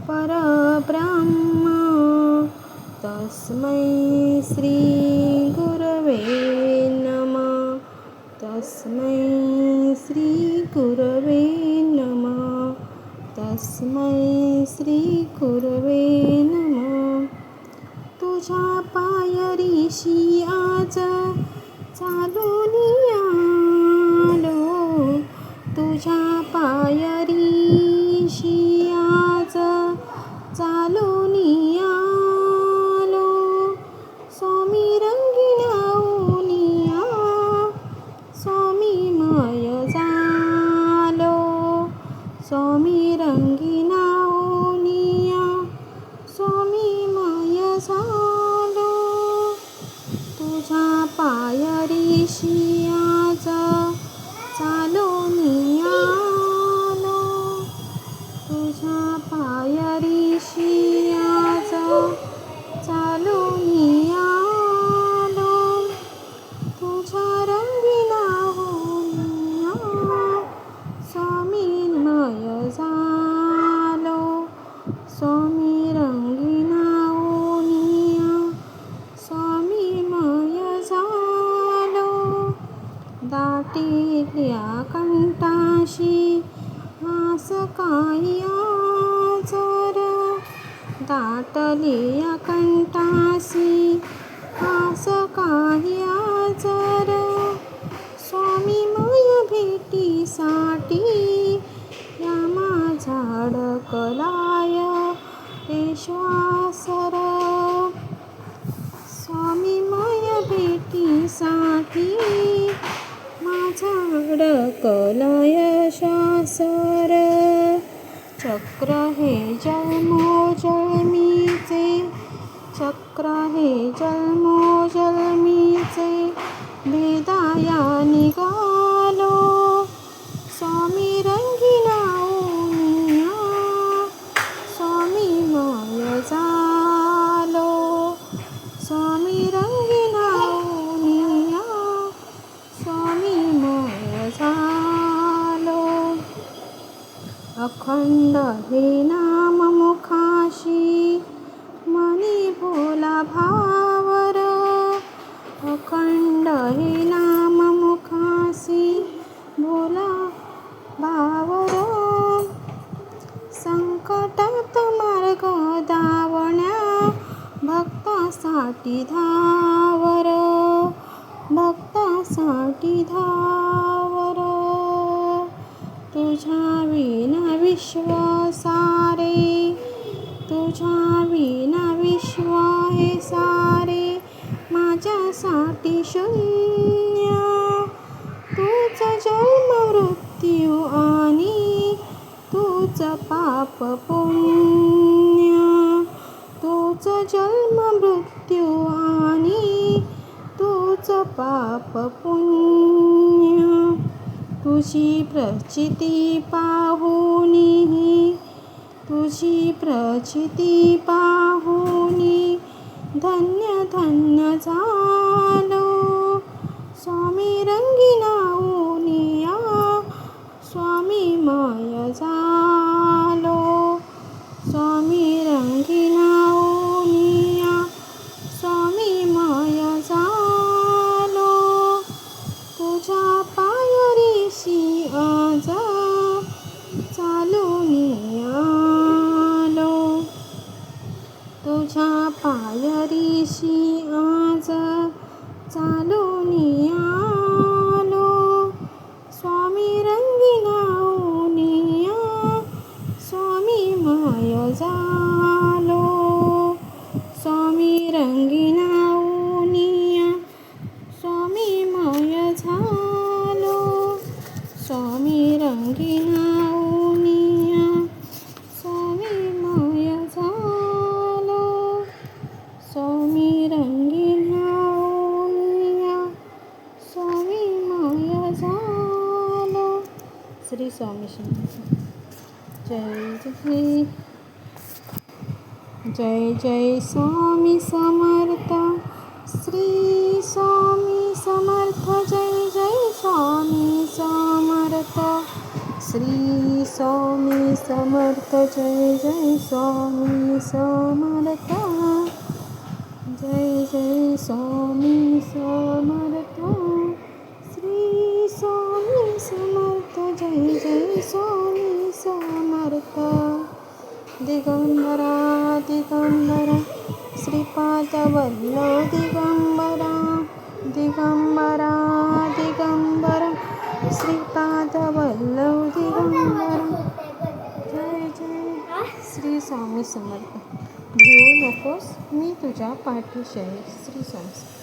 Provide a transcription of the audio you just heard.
परब्रह्म तस्मै श्री गुरवे नमः. तस्मै श्री गुरवे नमः. तस्मै श्री गुरवे नमः. तुझ्या पायरीशी आज चालून आलो. तुझ्या पायरीशी आज चालून आलो. स्वामी रंगिणाऊनिया स्वामीमय झालो. स्वामी रंगिणाऊनिया स्वामीमय झालो. तुझ्या पायरीशी आज चालून आलो. तुझ्या पायरीशी आज चालून आलो. तुझ्या रंगिणाऊनिया स्वामीमय झालो. स्वामी रंगिणाऊनिया स्वामीमय झालो. दाटिल्या कंठाशी आस काही आजर. दाटल्या कंठाशी आस काही आजर. स्वामीमय भेटीसाठी या माझा अडकलाय विश्वासर. स्वामीमय भेटीसाठी माझा अडकलाय श्वासर. चक्र हे जन्मोजन्मीचे. चक्र हे जन्मोजन्मीचे भेदाया निघालो. स्वामी रंगिणाऊनिया स्वामीमय झालो. स्वामी रंगिणाऊनिया स्वामीमय झालो. अखंड हे नाम मुखाशी मनी भोला भावर. अखंड हे नाम मुखाशी भोला भावर. संकटात मार्ग दावण्या भक्तासाठी धावर. भक्तासाठी धावर. तुझ्या विना विश्व सारे. तुझ्या विना विश्व हे सारे माझ्यासाठी शून्य. तूच जन्म मृत्यू आणि तूच पाप पुण्य. तूच जन्म मृत्यू आणि तूच पाप पुण्य. तुझी प्रचिती पाहुनी. तुझी प्रचिती पाहुनी धन्य धन्य झालो. स्वामी रंगिणाऊनिया स्वामीमय झालो. स्वामी रंगिणाऊनिया स्वामीमय झालो. तुझ्या पायरीशी आज चालून आलो. तुझ्या पायरीशी आज चालून आलो. स्वामी रंगिणाऊनिया स्वामीमय झालो. स्वामी रंगिणाऊनिया स्वामीमय झालो. स्वामी रंगिणाऊनिया स्वामीमय झालो. स्वामी रंगिणाऊनिया स्वामीमय झालो. श्री स्वामी समर्थ. जय जय जय जय स्वामी समर्थ. श्री स्वामी समर्थ. जय जय स्वामी समर्थ. श्री स्वामी समर्थ जय जय स्वामी समर्थ जय जय स्वामी समर्थ श्री स्वामी समर्थ जय जय स्वामी समर्थ दिगंबरा दिगंबरा श्रीपाद वल्लभ दिगंबरा दिगंबरा दिगंबरा श्रीपाद वल्लभ दिगंबरा जय जय श्री स्वामी समर्थ. भिवू नकोस, मी तुझ्या पाठीशी आहे. श्री स्वामी.